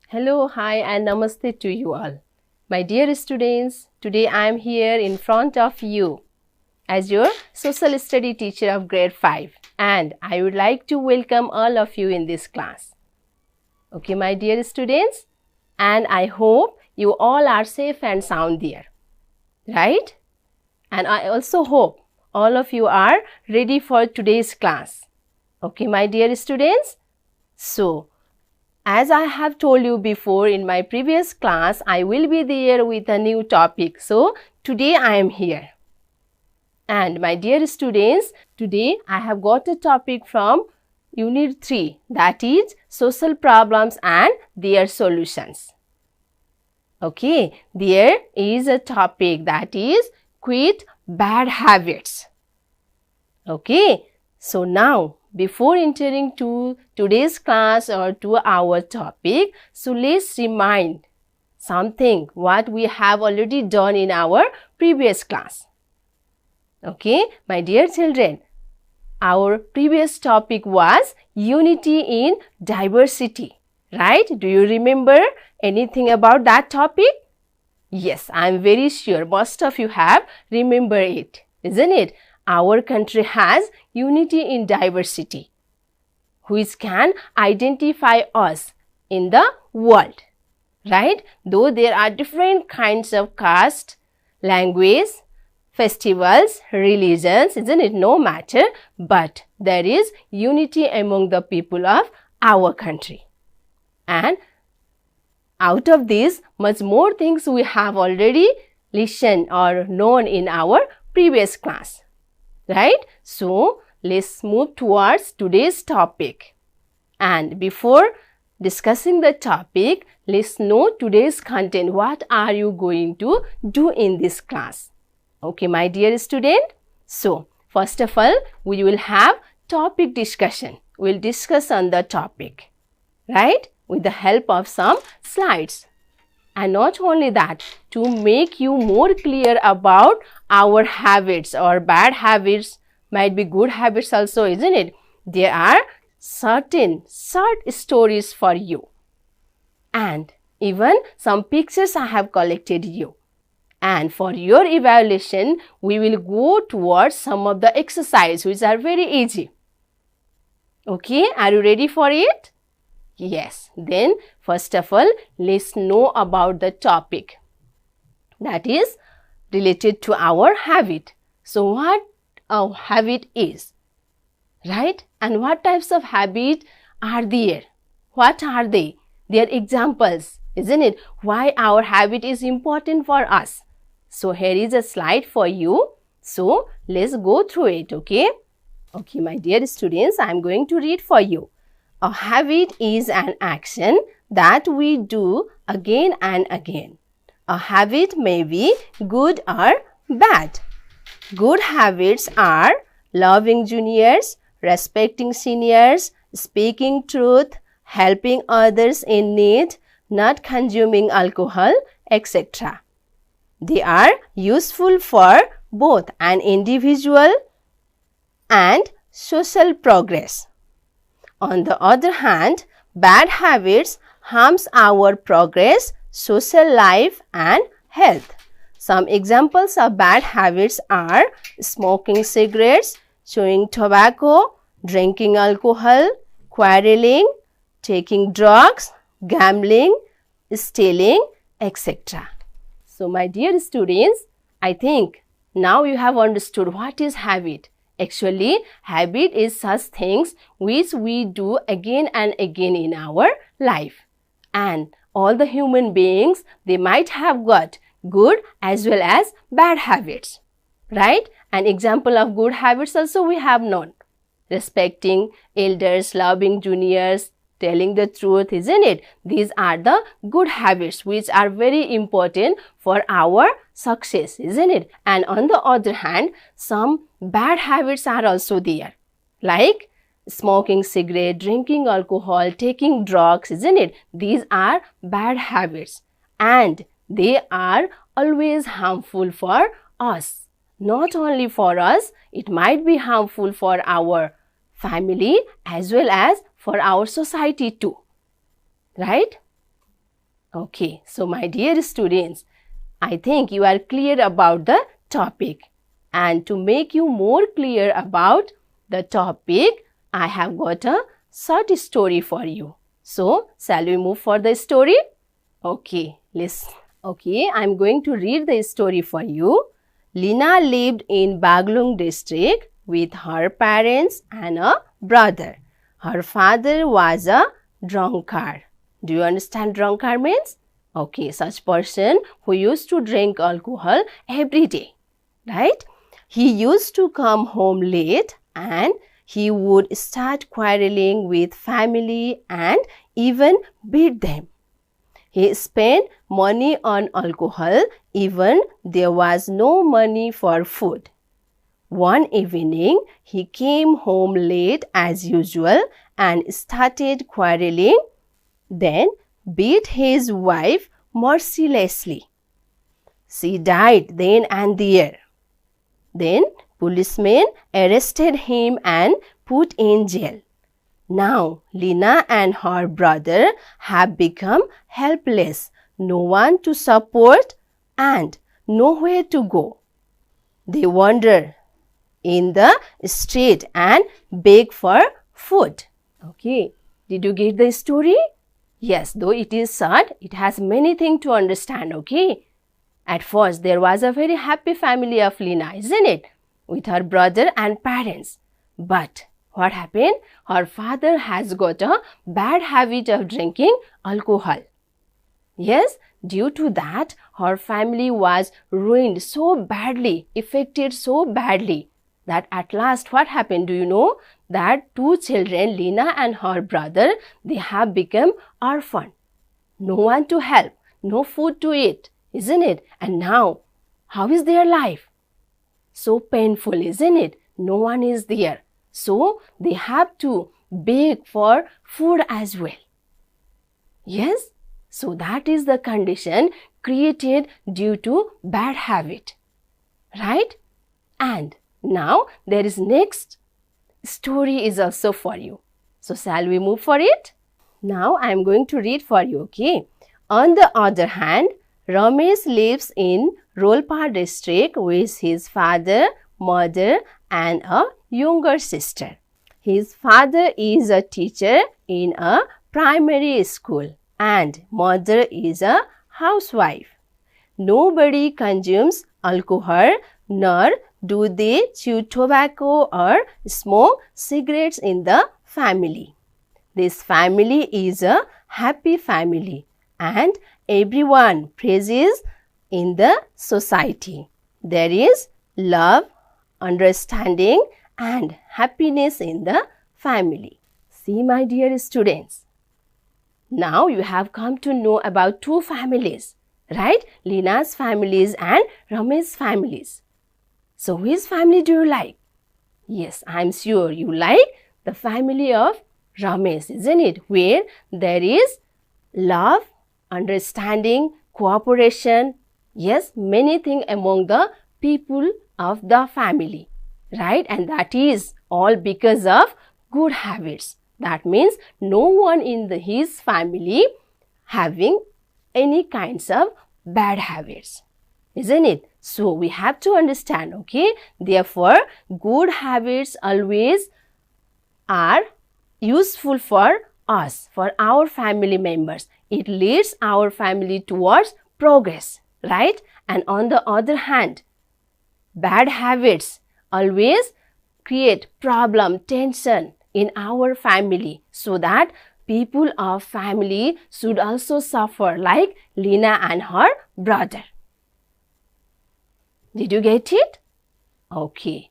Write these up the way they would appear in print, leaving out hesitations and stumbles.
Hello, hi and namaste to you all. My dear students, today I am here in front of you as your social study teacher of grade 5 and I would like to welcome all of you in this class. Okay, my dear students, and I hope you all are safe and sound there, right? And I also hope all of you are ready for today's class. Okay, my dear students, so as I have told you before in my previous class, I will be there with a new topic. So, today I am here. And my dear students, today I have got a topic from Unit 3, that is social problems and their solutions. Okay, there is a topic that is quit bad habits. Okay, so now before entering to today's class or to our topic, so let's remind something what we have already done in our previous class. Okay, my dear children, our previous topic was unity in diversity, right? Do you remember anything about that topic? Yes, I am very sure most of you have remembered it, isn't it? Our country has unity in diversity, which can identify us in the world, right? Though there are different kinds of caste, language, festivals, religions, isn't it? No matter, but there is unity among the people of our country. And out of this, much more things we have already listened or known in our previous class. Right? So, let's move towards today's topic. And before discussing the topic, let's know today's content. What are you going to do in this class? Okay, my dear student. So, first of all, we will have topic discussion. We'll discuss on the topic, right? With the help of some slides. And not only that, to make you more clear about our habits or bad habits, might be good habits also, isn't it? There are certain short stories for you. And even some pictures I have collected you. And for your evaluation, we will go towards some of the exercises which are very easy. Okay, are you ready for it? Yes, then first of all, let's know about the topic that is related to our habit. So, what a habit is, right? And what types of habit are there? What are they? Their examples, isn't it? Why our habit is important for us. So, here is a slide for you. So, let's go through it, okay? Okay, my dear students, I am going to read for you. A habit is an action that we do again and again. A habit may be good or bad. Good habits are loving juniors, respecting seniors, speaking truth, helping others in need, not consuming alcohol, etc. They are useful for both an individual and social progress. On the other hand, bad habits harms our progress, social life and health. Some examples of bad habits are smoking cigarettes, chewing tobacco, drinking alcohol, quarreling, taking drugs, gambling, stealing, etc. So, my dear students, I think now you have understood what is habit. Actually, habit is such things which we do again and again in our life. And all the human beings, they might have got good as well as bad habits, right? An example of good habits also we have known. Respecting elders, loving juniors, telling the truth, isn't it? These are the good habits which are very important for our success, isn't it? And on the other hand, some bad habits are also there, like smoking cigarette, drinking alcohol, taking drugs, isn't it? These are bad habits and they are always harmful for us. Not only for us, it might be harmful for our family as well as for our society too, right? Okay, so my dear students, I think you are clear about the topic. And to make you more clear about the topic, I have got a short story for you. So, shall we move for the story? Okay, listen. Okay, I am going to read the story for you. Lina lived in Baglung district with her parents and a brother. Her father was a drunkard. Do you understand drunkard means? Okay, such person who used to drink alcohol every day, right? He used to come home late and he would start quarreling with family and even beat them. He spent money on alcohol even there was no money for food. One evening, he came home late as usual and started quarreling, then beat his wife mercilessly. She died then and there. Then policemen arrested him and put in jail. Now Lina and her brother have become helpless, no one to support and nowhere to go. They wander in the street and beg for food. Okay, did you get the story? Yes, though it is short, it has many things to understand, okay? At first, there was a very happy family of Lina, isn't it? With her brother and parents. But what happened? Her father has got a bad habit of drinking alcohol. Yes, due to that, her family was ruined so badly, affected so badly, that at last what happened? Do you know? That two children, Lina and her brother, they have become orphan. No one to help, no food to eat, isn't it? And now, how is their life? So painful, isn't it? No one is there. So, they have to beg for food as well. Yes? So, that is the condition created due to bad habit. Right? And now, there is next story is also for you. So, shall we move for it? Now, I am going to read for you, okay? On the other hand, Ramesh lives in Rolpa district with his father, mother and a younger sister. His father is a teacher in a primary school and mother is a housewife. Nobody consumes alcohol nor do they chew tobacco or smoke cigarettes in the family. This family is a happy family and everyone praises in the society. There is love, understanding and happiness in the family. See, my dear students, now you have come to know about two families, right? Lina's families and Ramesh's families. So, which family do you like? Yes, I am sure you like the family of Ramesh, isn't it? Where there is love, understanding, cooperation, yes, many things among the people of the family, right? And that is all because of good habits. That means no one in his family having any kinds of bad habits, isn't it? So, we have to understand, okay? Therefore, good habits always are useful for us, for our family members. It leads our family towards progress, right? And on the other hand, bad habits always create problem, tension in our family, so that people of family should also suffer like Lina and her brother. Did you get it? Okay.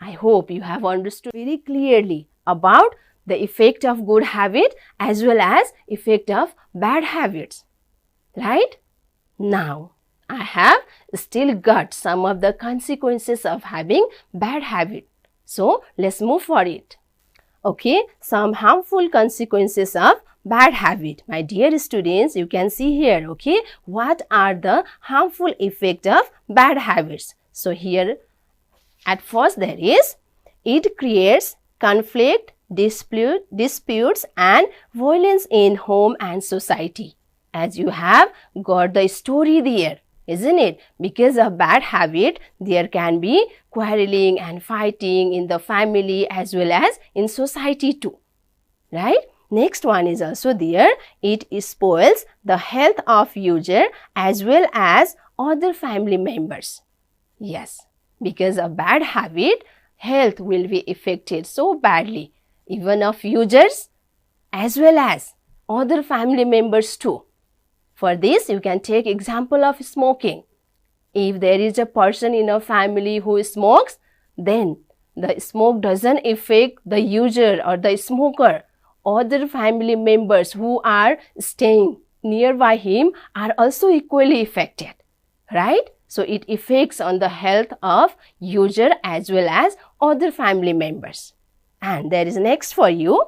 I hope you have understood very clearly about the effect of good habit as well as effect of bad habits. Right? Now, I have still got some of the consequences of having bad habit. So, let's move for it. Okay, some harmful consequences of bad habit. My dear students, you can see here, okay, what are the harmful effects of bad habits. So, here at first there is, it creates conflict, disputes and violence in home and society. as you have got the story there, isn't it? Because of bad habit, there can be quarreling and fighting in the family as well as in society too, right? Next one is also there. It spoils the health of user as well as other family members. Yes, because of bad habit, health will be affected so badly, even of users as well as other family members too. For this, you can take example of smoking. If there is a person in a family who smokes, then the smoke doesn't affect the user or the smoker. Other family members who are staying nearby him are also equally affected, right? So it affects on the health of user as well as other family members. And there is next for you.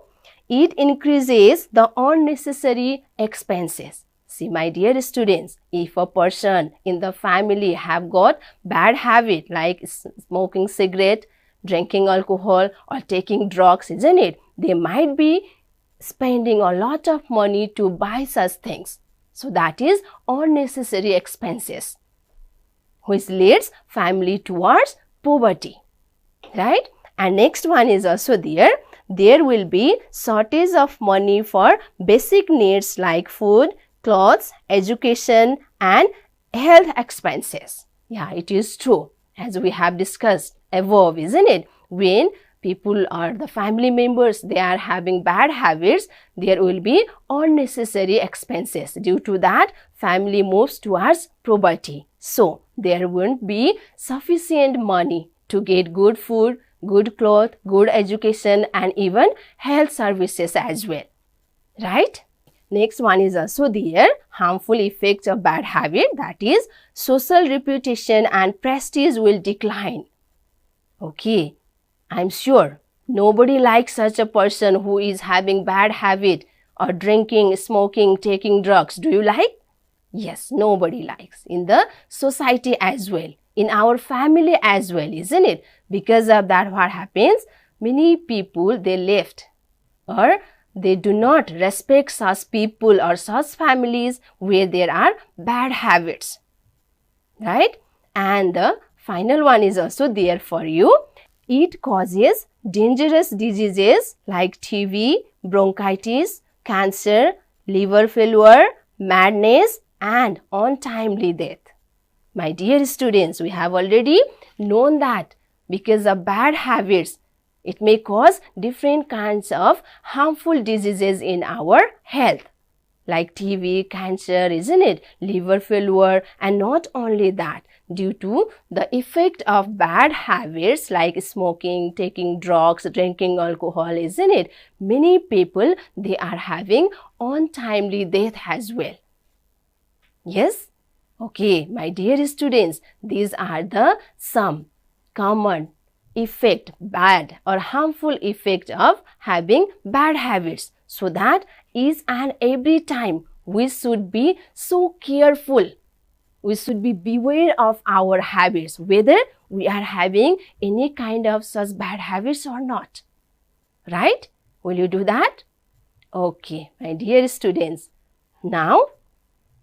It increases the unnecessary expenses. See, my dear students, if a person in the family have got bad habit like smoking cigarette, drinking alcohol or taking drugs, isn't it? They might be spending a lot of money to buy such things. So that is unnecessary expenses, which leads family towards poverty, right? And next one is also there. There will be shortage of money for basic needs like food, clothes, education and health expenses. Yeah, it is true, as we have discussed above, isn't it? When people or the family members, they are having bad habits, there will be unnecessary expenses. Due to that, family moves towards poverty. So, there won't be sufficient money to get good food, good clothes, good education and even health services as well, right? Next one is also there, harmful effects of bad habit, that is social reputation and prestige will decline. Okay, I'm sure nobody likes such a person who is having bad habit or drinking, smoking, taking drugs. Do you like? Yes, nobody likes. In the society as well, in our family as well, isn't it? Because of that, what happens? Many people, they left or they do not respect such people or such families where there are bad habits, right? And the final one is also there for you. It causes dangerous diseases like TB, bronchitis, cancer, liver failure, madness and untimely death. My dear students, we have already known that because of bad habits, it may cause different kinds of harmful diseases in our health, like TB, cancer, isn't it? Liver failure, and not only that, due to the effect of bad habits like smoking, taking drugs, drinking alcohol, isn't it? Many people, they are having untimely death as well. Yes? Okay, my dear students, these are the some common effect, bad or harmful effect of having bad habits. So that each and every time we should be so careful. We should be beware of our habits, whether we are having any kind of such bad habits or not. Right? Will you do that? Okay, my dear students. Now,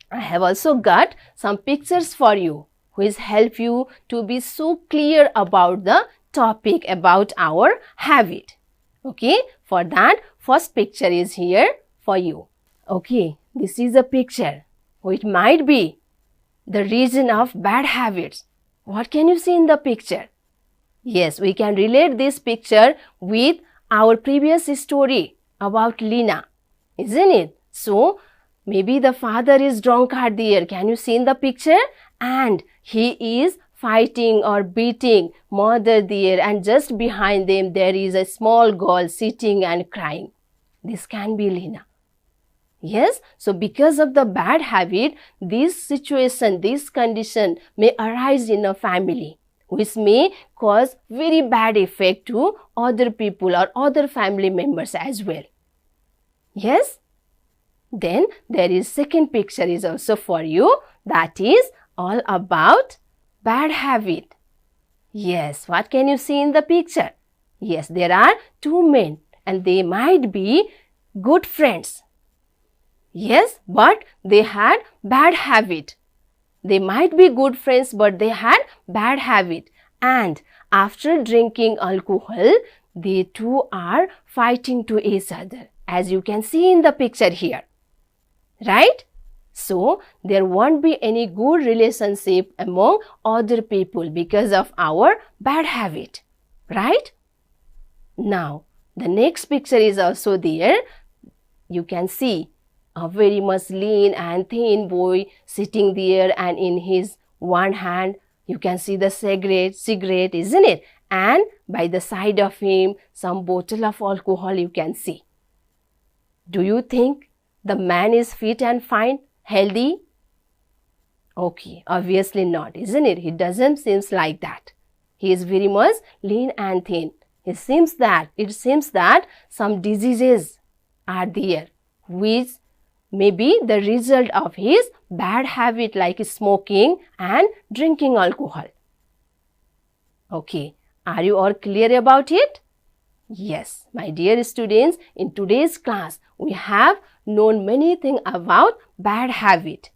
I have also got some pictures for you which help you to be so clear about the topic about our habit. Okay, for that, first picture is here for you. Okay, this is a picture which might be the reason of bad habits. What can you see in the picture? Yes, we can relate this picture with our previous story about Lina, isn't it? So, maybe the father is drunkard there. Can you see in the picture? And he is fighting or beating mother there, and just behind them there is a small girl sitting and crying. This can be Lina. Yes, so because of the bad habit, this situation, this condition may arise in a family, which may cause very bad effect to other people or other family members as well. Yes? Then there is second picture is also for you, that is all about bad habit. Yes, what can you see in the picture? Yes, there are two men and they might be good friends. Yes, but they had bad habit. They might be good friends, but they had bad habit. And after drinking alcohol, they two are fighting to each other, as you can see in the picture here. Right? So, there won't be any good relationship among other people because of our bad habit. Right? Now, the next picture is also there. You can see a very much lean and thin boy sitting there, and in his one hand you can see the cigarette, isn't it? And by the side of him some bottle of alcohol you can see. Do you think the man is fit and fine, healthy? Okay, obviously not, isn't it? It doesn't seem like that. He is very much lean and thin. It seems that some diseases are there, which may be the result of his bad habit like smoking and drinking alcohol. Okay, are you all clear about it? Yes, my dear students, in today's class, we have known many things about bad habit.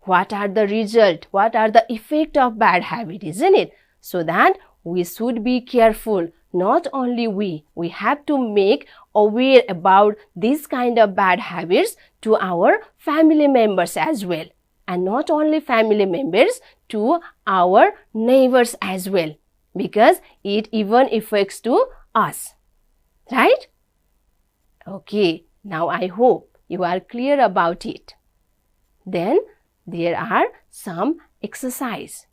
What are the result? What are the effect of bad habit, isn't it? So that we should be careful. Not only we have to make aware about this kind of bad habits to our family members as well. And not only family members, to our neighbors as well. Because it even affects to us. Right? Okay, now I hope you are clear about it. Then there are some exercise.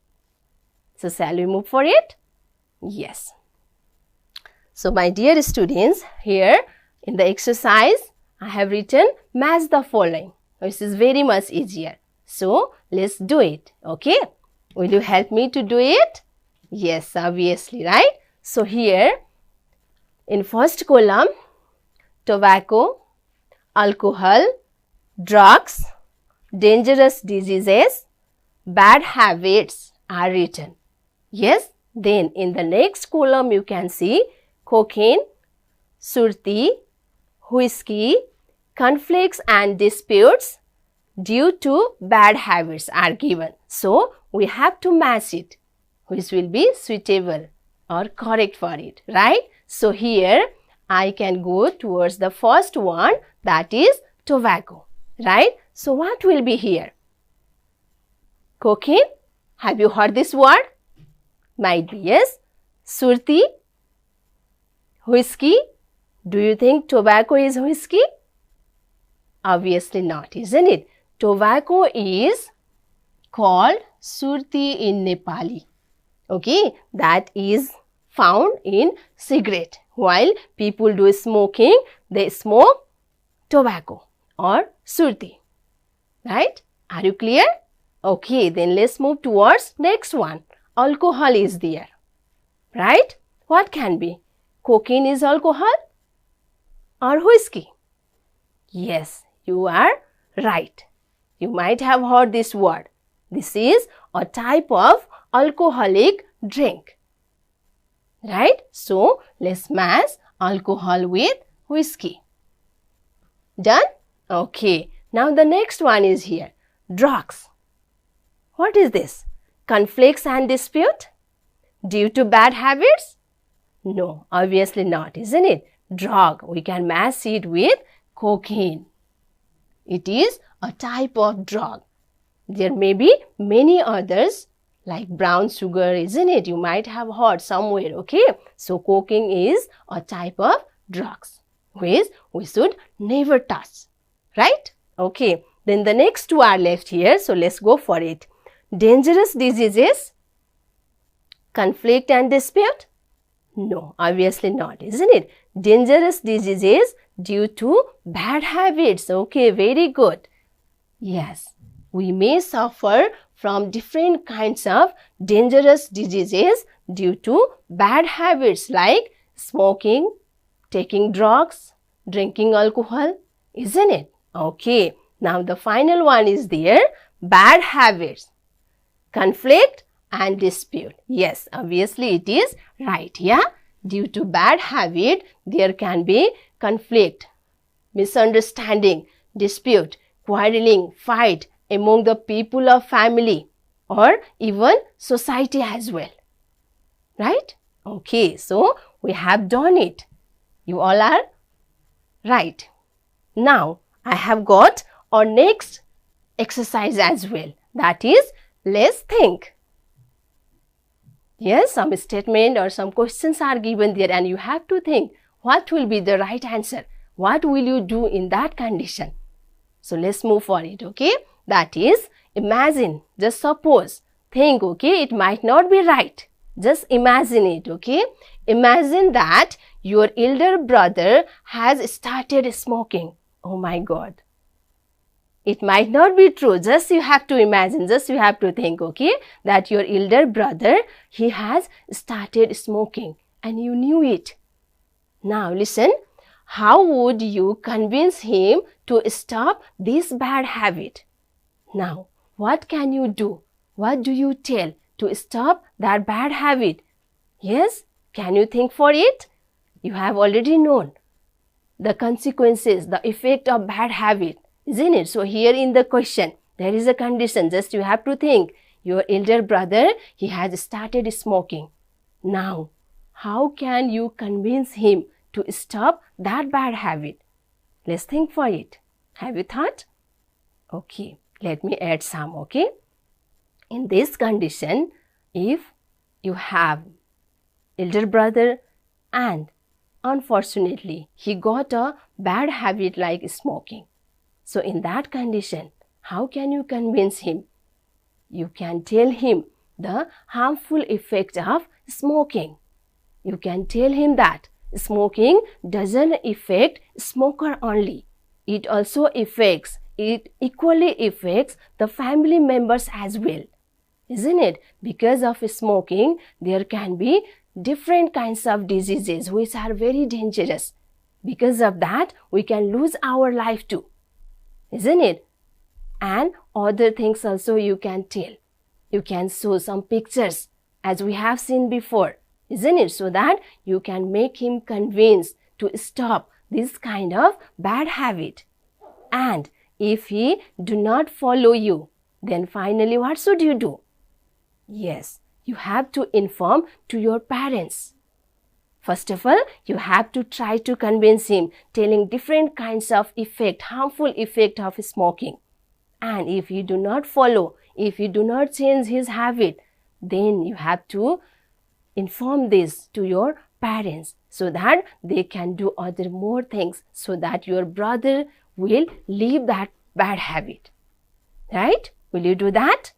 So shall we move for it? Yes. So my dear students, here in the exercise, I have written match the following, which is very much easier. So let's do it. Okay? Will you help me to do it? Yes, obviously, right? So here in first column, tobacco, alcohol, drugs, dangerous diseases, bad habits are written. Yes, then in the next column you can see cocaine, surti, whiskey, conflicts and disputes due to bad habits are given. So, we have to match it, which will be suitable or correct for it, right? So, here I can go towards the first one, that is tobacco, right? So, what will be here? Cocaine, have you heard this word? Might be, yes. Surti, whiskey, do you think tobacco is whiskey? Obviously not, isn't it? Tobacco is called surti in Nepali. Okay, that is found in cigarette. While people do smoking, they smoke tobacco or surti. Right? Are you clear? Okay, then let's move towards next one. Alcohol is there. Right? What can be? Cocaine is alcohol or whiskey? Yes, you are right. You might have heard this word. This is a type of alcoholic drink. Right? So, let's match alcohol with whiskey. Done? Okay. Now, the next one is here. Drugs. What is this? Conflicts and dispute? Due to bad habits? No, obviously not, isn't it? Drug, we can match it with cocaine. It is a type of drug. There may be many others like brown sugar, isn't it? You might have heard somewhere, okay? So, cocaine is a type of drugs which we should never touch, right? Okay, then the next two are left here. So, let's go for it. Dangerous diseases, conflict and dispute? No, obviously not, isn't it? Dangerous diseases due to bad habits. Okay, very good. Yes, we may suffer from different kinds of dangerous diseases due to bad habits like smoking, taking drugs, drinking alcohol, isn't it? Okay, now the final one is there, bad habits, conflict and dispute. Yes, obviously it is right, yeah. Due to bad habit, there can be conflict, misunderstanding, dispute, quarreling, fight among the people of family or even society as well. Right? Okay, so we have done it. You all are right. Now, I have got our next exercise as well. That is, let's think. Yes, some statement or some questions are given there and you have to think what will be the right answer. What will you do in that condition? So, let's move for it, okay? That is, imagine, just suppose, think, okay? It might not be right. Just imagine it, okay? Imagine that your elder brother has started smoking. Oh my God. It might not be true. Just you have to imagine, just you have to think, okay? That your elder brother, he has started smoking and you knew it. Now listen, how would you convince him to stop this bad habit? Now, what can you do? What do you tell to stop that bad habit? Yes, can you think for it? You have already known the consequences, the effect of bad habit, isn't it? So here in the question, there is a condition, just you have to think. Your elder brother, he has started smoking. Now, how can you convince him to stop that bad habit? Let's think for it. Have you thought? Okay, let me add some, okay? In this condition, if you have elder brother and unfortunately he got a bad habit like smoking. So in that condition, how can you convince him? You can tell him the harmful effect of smoking. You can tell him that smoking doesn't affect smoker only. It also equally affects the family members as well. Isn't it? Because of smoking, there can be different kinds of diseases which are very dangerous. Because of that, we can lose our life too. Isn't it? And other things also you can tell. You can show some pictures as we have seen before. Isn't it? So that you can make him convinced to stop this kind of bad habit. And if he do not follow you, then finally what should you do? Yes, you have to inform to your parents. First of all, you have to try to convince him, telling different kinds of effect, harmful effect of smoking. And if you do not follow, if you do not change his habit, then you have to inform this to your parents so that they can do other more things so that your brother will leave that bad habit. Right? Will you do that?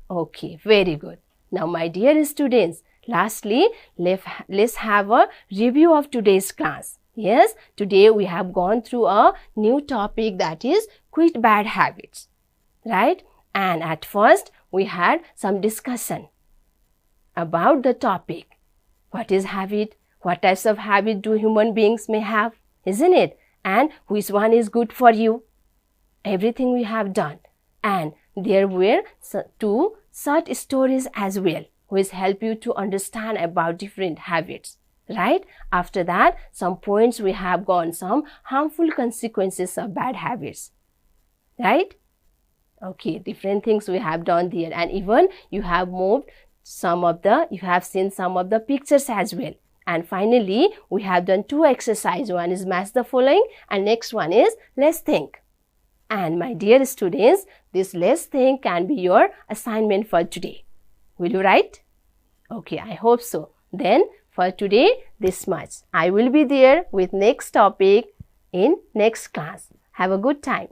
Okay, very good. Now, my dear students, lastly, let's have a review of today's class. Yes, today we have gone through a new topic, that is quit bad habits. Right? And at first, we had some discussion about the topic. What is habit? What types of habit do human beings may have? Isn't it? And which one is good for you? Everything we have done. And there were two short stories as well, which help you to understand about different habits. Right? After that, some points we have gone, some harmful consequences of bad habits. Right? Okay, different things we have done there, and even you have moved you have seen some of the pictures as well. And finally, we have done two exercises. One is match the following and next one is let's think. And my dear students, this let's think can be your assignment for today. Will you write? Okay, I hope so. Then for today, this much. I will be there with next topic in next class. Have a good time.